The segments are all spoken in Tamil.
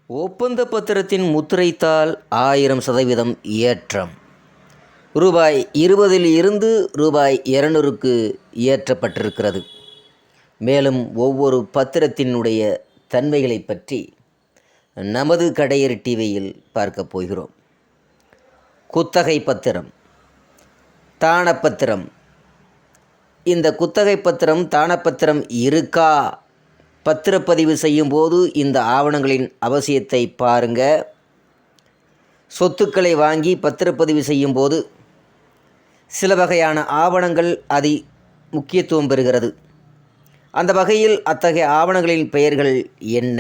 ஒப்பந்த பத்திரத்தின் முத்திரைத்தாள் 1000% ஏற்றம். ரூபாய் 20 இருந்து ரூபாய் 200க்கு ஏற்றப்பட்டிருக்கிறது. மேலும் ஒவ்வொரு பத்திரத்தினுடைய தன்மைகளை பற்றி நமது கடையறி டிவியில் பார்க்க போகிறோம். குத்தகை பத்திரம், தானப்பத்திரம். இந்த குத்தகை பத்திரம், தானப்பத்திரம் இருக்கா? பத்திரப்பதிவு செய்யும்போது இந்த ஆவணங்களின் அவசியத்தை பாருங்க. சொத்துக்களை வாங்கி பத்திரப்பதிவு செய்யும்போது சில வகையான ஆவணங்கள் முக்கியத்துவம் பெறுகிறது. அந்த வகையில் அத்தகைய ஆவணங்களின் பெயர்கள் என்ன,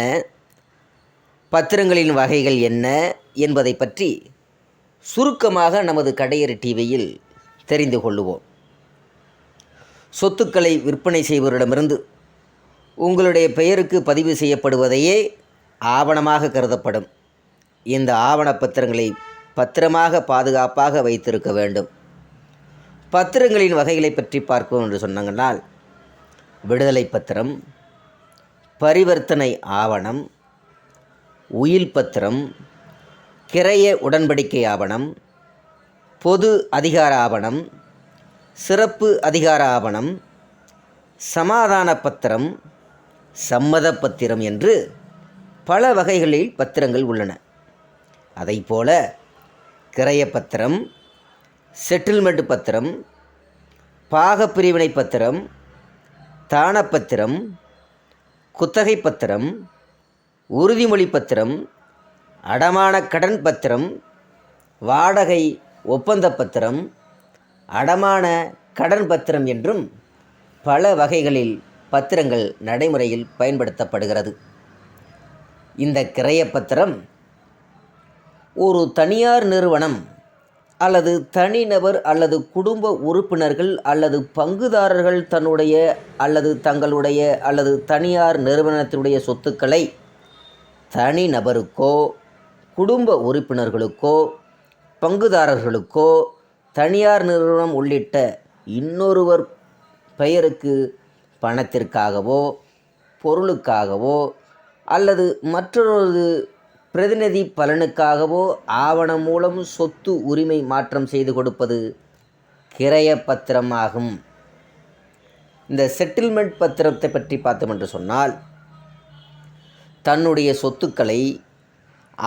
பத்திரங்களின் வகைகள் என்ன என்பதை பற்றி சுருக்கமாக நமது கடையறி டிவியில் தெரிந்து கொள்ளுவோம். சொத்துக்களை விற்பனை செய்பவரிடமிருந்து உங்களுடைய பெயருக்கு பதிவு செய்யப்படுவதையே ஆவணமாக கருதப்படும். இந்த ஆவண பத்திரங்களை பத்திரமாக பாதுகாப்பாக வைத்திருக்க வேண்டும். பத்திரங்களின் வகைகளை பற்றி பார்ப்போம் என்று சொன்னாங்கன்னால், விடுதலை பத்திரம், பரிவர்த்தனை ஆவணம், உயில் பத்திரம், கிரய உடன்படிக்கை ஆவணம், பொது அதிகார ஆவணம், சிறப்பு அதிகார ஆவணம், சமாதான பத்திரம், சம்மத பத்திரம் என்று பல வகைகளில் பத்திரங்கள் உள்ளன. அதைப்போல கிரய பத்திரம், செட்டில்மெண்ட் பத்திரம், பாகப்பிரிவினை பத்திரம், தானப்பத்திரம், குத்தகை பத்திரம், உறுதிமொழி பத்திரம், அடமான கடன் பத்திரம், வாடகை ஒப்பந்த பத்திரம், அடமான கடன் பத்திரம் என்றும் பல வகைகளில் பத்திரங்கள் நடைமுறையில் பயன்படுத்தப்படுகிறது. இந்த கிரய பத்திரம் ஒரு தனியார் நிறுவனம் அல்லது தனிநபர் அல்லது குடும்ப உறுப்பினர்கள் அல்லது பங்குதாரர்கள் தன்னுடைய அல்லது தங்களுடைய அல்லது தனியார் நிறுவனத்தினுடைய சொத்துக்களை தனிநபருக்கோ குடும்ப உறுப்பினர்களுக்கோ பங்குதாரர்களுக்கோ தனியார் நிறுவனம் உள்ளிட்ட இன்னொருவர் பெயருக்கு பணத்திற்காகவோ பொருளுக்காகவோ அல்லது மற்றொரு பிரதிநிதி பலனுக்காகவோ ஆவணம் மூலம் சொத்து உரிமை மாற்றம் செய்து கொடுப்பது கிரய பத்திரம் ஆகும். இந்த செட்டில்மெண்ட் பத்திரத்தை பற்றி பார்த்தோம் என்று சொன்னால், தன்னுடைய சொத்துக்களை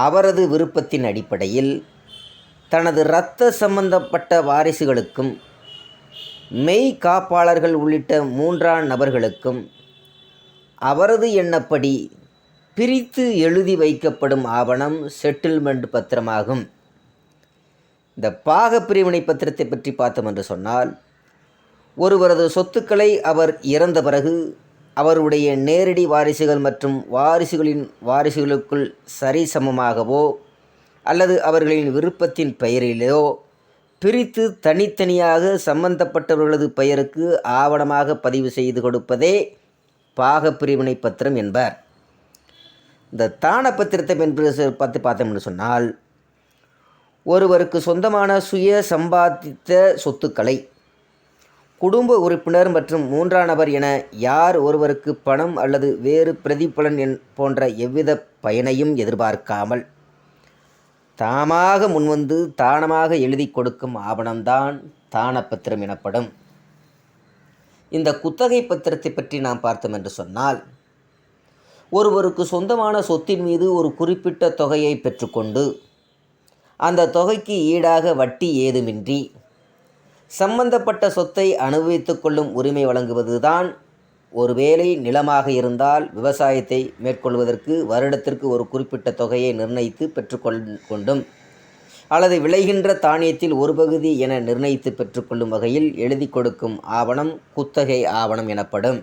அவரது விருப்பத்தின் அடிப்படையில் தனது இரத்த சம்பந்தப்பட்ட வாரிசுகளுக்கும் மெய் காப்பாளர்கள் உள்ளிட்ட மூன்றாம் நபர்களுக்கும் அவரது எண்ணப்படி பிரித்து எழுதி வைக்கப்படும் ஆவணம் செட்டில்மெண்ட் பத்திரமாகும். இந்த பாகப்பிரிவினை பத்திரத்தை பற்றி பார்த்தோம் என்று சொன்னால், ஒருவரது சொத்துக்களை அவர் இறந்த பிறகு அவருடைய நேரடி வாரிசுகள் மற்றும் வாரிசுகளின் வாரிசுகளுக்குள் சரிசமமாகவோ அல்லது அவர்களின் விருப்பத்தின் பெயரிலோ பிரித்து தனித்தனியாக சம்பந்தப்பட்டவர்களது பெயருக்கு ஆவணமாக பதிவு செய்து கொடுப்பதே பாகப்பிரிவினை பத்திரம் என்பார். இந்த தானப்பத்திரத்தை பார்த்து பார்த்தோம் என்று சொன்னால், ஒருவருக்கு சொந்தமான சுய சம்பாதித்த சொத்துக்களை குடும்ப உறுப்பினர் மற்றும் மூன்றாம் நபர் என யார் ஒருவருக்கு பணம் அல்லது வேறு பிரதிபலன் போன்ற எவ்வித பயனையும் எதிர்பார்க்காமல் தாமாக முன்வந்து தானமாக எழுதி கொடுக்கும் ஆவணம்தான் தானப்பத்திரம் எனப்படும். இந்த குத்தகை பத்திரத்தை பற்றி நாம் பார்த்தோம் என்று சொன்னால், ஒருவருக்கு சொந்தமான சொத்தின் மீது ஒரு குறிப்பிட்ட தொகையை பெற்றுக்கொண்டு அந்த தொகைக்கு ஈடாக வட்டி ஏதுமின்றி சம்பந்தப்பட்ட சொத்தை அனுபவித்து கொள்ளும் உரிமை வழங்குவதுதான். ஒருவேளை நிலமாக இருந்தால் விவசாயத்தை மேற்கொள்வதற்கு வருடத்திற்கு ஒரு குறிப்பிட்ட தொகையை நிர்ணயித்து பெற்றுக்கொண்டும் அல்லது விளைகின்ற தானியத்தில் ஒரு பகுதி என நிர்ணயித்து பெற்றுக்கொள்ளும் வகையில் எழுதி கொடுக்கும் ஆவணம் குத்தகை ஆவணம் எனப்படும்.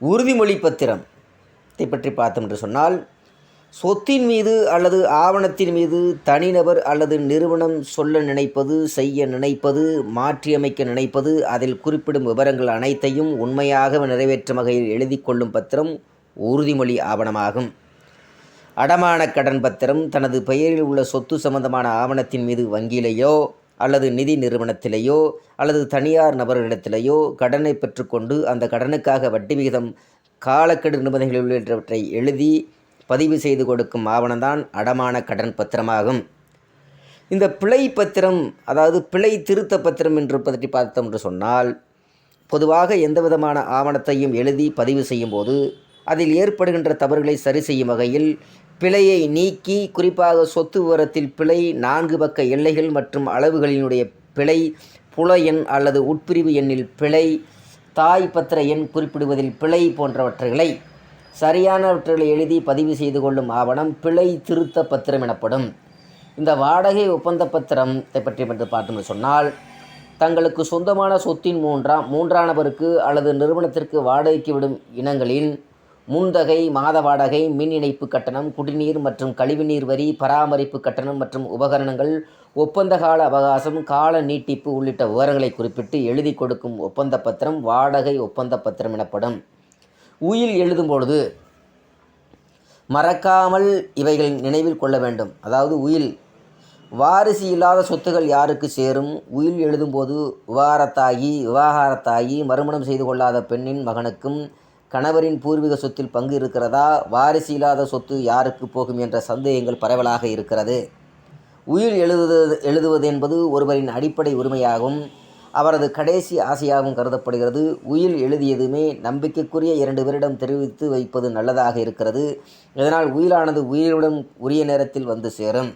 உறுதிமொழி பத்திரத்தை பற்றி பார்த்தோம் என்று சொன்னால், சொத்தின் மீது அல்லது ஆவணத்தின் மீது தனிநபர் அல்லது நிறுவனம் சொல்ல நினைப்பது, செய்ய நினைப்பது, மாற்றியமைக்க நினைப்பது, அதில் குறிப்பிடும் விவரங்கள் அனைத்தையும் உண்மையாக நிறைவேற்றும் வகையில் எழுதி கொள்ளும் பத்திரம் உறுதிமொழி ஆவணமாகும். அடமான கடன் பத்திரம் தனது பெயரில் உள்ள சொத்து சம்பந்தமான ஆவணத்தின் மீது வங்கியிலேயோ அல்லது நிதி நிறுவனத்திலேயோ அல்லது தனியார் நபர்களிடத்திலேயோ கடனை பெற்றுக்கொண்டு அந்த கடனுக்காக வட்டி விகிதம், காலக்கெடு நிபந்தனைகள் உள்ளிட்டவற்றை எழுதி பதிவு செய்து கொடுக்கும் ஆவணம்தான் அடமான கடன் பத்திரமாகும். இந்த பிழை பத்திரம், அதாவது பிழை திருத்த பத்திரம் என்று பற்றி பார்த்தோம் என்று சொன்னால், பொதுவாக எந்த விதமான ஆவணத்தையும் எழுதி பதிவு செய்யும் போது அதில் ஏற்படுகின்ற தவறுகளை சரி செய்யும் வகையில் பிழையை நீக்கி, குறிப்பாக சொத்து விவரத்தில் பிழை, 4 பக்க எல்லைகள் மற்றும் அளவுகளினுடைய பிழை, புல எண் அல்லது உட்பிரிவு எண்ணில் பிழை, தாய் பத்திர எண் குறிப்பிடுவதில் பிழை போன்றவற்றை சரியானவற்றை எழுதி பதிவு செய்து கொள்ளும் ஆவணம் பிழை திருத்த பத்திரம் எனப்படும். இந்த வாடகை ஒப்பந்த பத்திரத்தை பற்றி பார்த்தோம்னு சொன்னால், தங்களுக்கு சொந்தமான சொத்தின் மூன்றாம் நபருக்கு அல்லது நிறுவனத்திற்கு வாடகைக்கு விடும் இனங்களின் முன்தொகை, மாத வாடகை, மின் இணைப்பு கட்டணம், குடிநீர் மற்றும் கழிவுநீர் வரி, பராமரிப்பு கட்டணம் மற்றும் உபகரணங்கள், ஒப்பந்த கால அவகாசம், கால நீட்டிப்பு உள்ளிட்ட விவரங்களை குறிப்பிட்டு எழுதி கொடுக்கும் ஒப்பந்த பத்திரம் வாடகை ஒப்பந்த பத்திரம் எனப்படும். உயில் எழுதும் பொழுது மறக்காமல் இவைகள் நினைவில் கொள்ள வேண்டும். அதாவது உயில், வாரிசு இல்லாத சொத்துகள் யாருக்கு சேரும்? உயில் எழுதும்போது விவாகரத்தாகி மறுமணம் செய்து கொள்ளாத பெண்ணின் மகனுக்கும் கணவரின் பூர்வீக சொத்தில் பங்கு இருக்கிறதா? வாரிசு இல்லாத சொத்து யாருக்கு போகும் என்ற சந்தேகங்கள் பரவலாக இருக்கிறது. உயில் எழுதுவது என்பது ஒருவரின் அடிப்படை உரிமையாகவும் அவரது கடைசி ஆசையாகவும் கருதப்படுகிறது. உயில் எழுதியதுமே நம்பிக்கைக்குரிய 2 பேரிடம் தெரிவித்து வைப்பது நல்லதாக இருக்கிறது. இதனால் உயிலானது உயிருடன் உரிய நேரத்தில் வந்து சேரும்.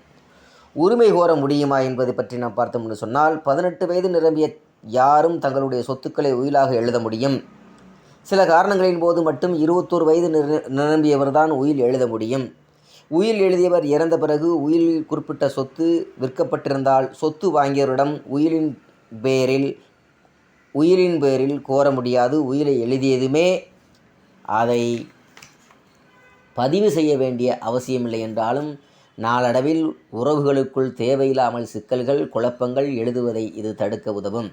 உரிமை கோர முடியுமா என்பதை பற்றி நாம் பார்த்தோம் என்று சொன்னால், 18 வயது நிரம்பிய யாரும் தங்களுடைய சொத்துக்களை உயிலாக எழுத முடியும். சில காரணங்களின் போது மட்டும் 21 வயது நிரம்பியவர் தான் உயில் எழுத முடியும். உயில் எழுதியவர் இறந்த பிறகு உயிலில் குறிப்பிட்ட சொத்து விற்கப்பட்டிருந்தால் சொத்து வாங்கியவரிடம் உயிலின் பேரில் கோர முடியாது. உயிலை எழுதியதுமே அதை பதிவு செய்ய வேண்டிய அவசியமில்லை என்றாலும், நாளடைவில் உறவுகளுக்குள் தேவையில்லாமல் சிக்கல்கள், குழப்பங்கள் எழுதுவதை இது தடுக்க உதவும்.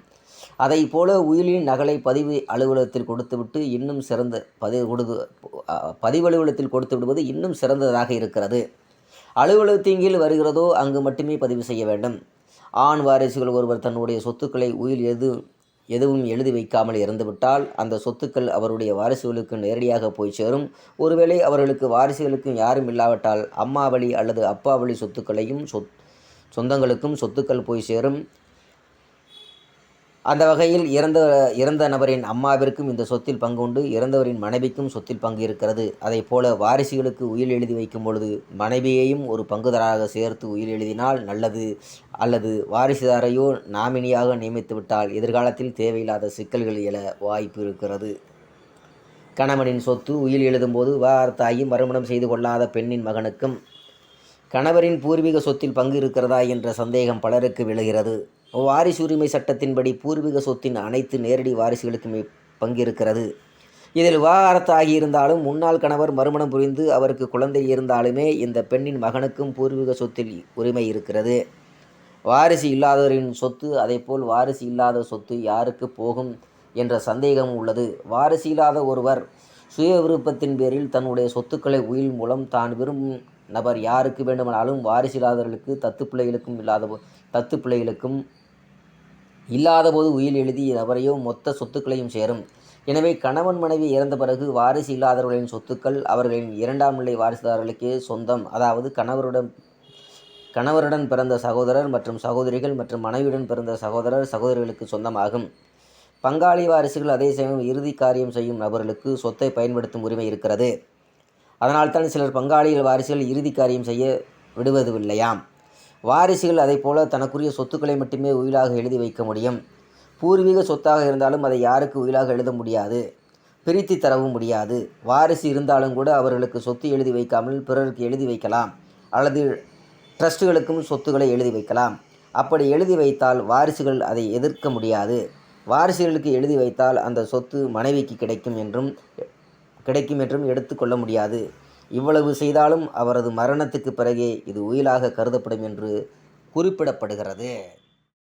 அதை போல உயிலின் நகலை பதிவு அலுவலகத்தில் கொடுத்துவிட்டு இன்னும் சிறந்த பதிவு அலுவலகத்தில் கொடுத்து விடுவது இன்னும் சிறந்ததாக இருக்கிறது. அலுவலகத்தின் கீழ் வருகிறதோ அங்கு மட்டுமே பதிவு செய்ய வேண்டும். ஆண் வாரிசுகள் ஒருவர் தன்னுடைய சொத்துக்களை உயில் எதுவும் எழுதி வைக்காமல் இறந்துவிட்டால் அந்த சொத்துக்கள் அவருடைய வாரிசுகளுக்கு நேரடியாக போய் சேரும். ஒருவேளை அவர்களுக்கு வாரிசுகளுக்கும் யாரும் இல்லாவிட்டால் அம்மா வழி அல்லது அப்பா வழி சொத்துக்களையும் சொந்தங்களுக்கும் சொத்துக்கள் போய் சேரும். அந்த வகையில் இறந்த நபரின் அம்மாவிற்கும் இந்த சொத்தில் பங்கு உண்டு. இறந்தவரின் மனைவிக்கும் சொத்தில் பங்கு இருக்கிறது. அதை போல வாரிசுகளுக்கு உயில் எழுதி வைக்கும் பொழுது மனைவியையும் ஒரு பங்குதாராக சேர்த்து உயில் எழுதினால் நல்லது. அல்லது வாரிசுதாரையோ நாமினியாக நியமித்துவிட்டால் எதிர்காலத்தில் தேவையில்லாத சிக்கல்கள் எழ வாய்ப்பு இருக்கிறது. கணவனின் சொத்து உயில் எழுதும்போது விவாகரத்தாகி மறுமணம் செய்து கொள்ளாத பெண்ணின் மகனுக்கும் கணவரின் பூர்வீக சொத்தில் பங்கு இருக்கிறதா என்ற சந்தேகம் பலருக்கு விழுகிறது. வாரிசு உரிமை சட்டத்தின்படி பூர்வீக சொத்தின் அனைத்து நேரடி வாரிசுகளுக்குமே பங்கு இருக்கிறது. இதில் விவாகரத்து ஆகியிருந்தாலும் முன்னாள் கணவர் மறுமணம் புரிந்து அவருக்கு குழந்தை இருந்தாலுமே இந்த பெண்ணின் மகனுக்கும் பூர்வீக சொத்தில் உரிமை இருக்கிறது. வாரிசு இல்லாதவரின் சொத்து, அதேபோல் வாரிசு இல்லாத சொத்து யாருக்கு போகும் என்ற சந்தேகம் உள்ளது. வாரிசு இல்லாத ஒருவர் சுய விருப்பத்தின் பேரில் தன்னுடைய சொத்துக்களை உயில் மூலம் தான் விரும்பும் நபர் யாருக்கு வேண்டுமானாலும், வாரிசு இல்லாதவர்களுக்கு தத்து பிள்ளைகளுக்கும் இல்லாதபோது உயில் எழுதி நபரையோ மொத்த சொத்துக்களையும் சேரும். எனவே கணவன் மனைவி இறந்த பிறகு வாரிசு இல்லாதவர்களின் சொத்துக்கள் அவர்களின் 2ஆம் நிலை வாரிசுதாரர்களுக்கே சொந்தம். அதாவது கணவருடன் பிறந்த சகோதரர் மற்றும் சகோதரிகள் மற்றும் மனைவியுடன் பிறந்த சகோதரர் சகோதரிகளுக்கு சொந்தமாகும். பங்காளி வாரிசுகள் அதே சமயம் இறுதி காரியம் செய்யும் நபர்களுக்கு சொத்தை பயன்படுத்தும் உரிமை இருக்கிறது. அதனால்தான் சிலர் பங்காளிகள் வாரிசுகள் இறுதி காரியம் செய்ய விடுவதில்லையாம். வாரிசுகள் அதை போல தனக்குரிய சொத்துக்களை மட்டுமே உயிலாக எழுதி வைக்க முடியும். பூர்வீக சொத்தாக இருந்தாலும் அதை யாருக்கு உயிலாக எழுத முடியாது, பிரித்து தரவும் முடியாது. வாரிசு இருந்தாலும் கூட அவர்களுக்கு சொத்து எழுதி வைக்காமல் பிறருக்கு எழுதி வைக்கலாம் அல்லது ட்ரஸ்ட்டுகளுக்கும் சொத்துக்களை எழுதி வைக்கலாம். அப்படி எழுதி வைத்தால் வாரிசுகள் அதை எதிர்க்க முடியாது. வாரிசுகளுக்கு எழுதி வைத்தால் அந்த சொத்து மனைவிக்கு கிடைக்கும் என்றும் எடுத்துக்கொள்ள முடியாது. இவ்வளவு செய்தாலும் அவரது மரணத்துக்கு பிறகே இது உயிலாக கருதப்படும் என்று குறிப்பிடப்படுகிறது.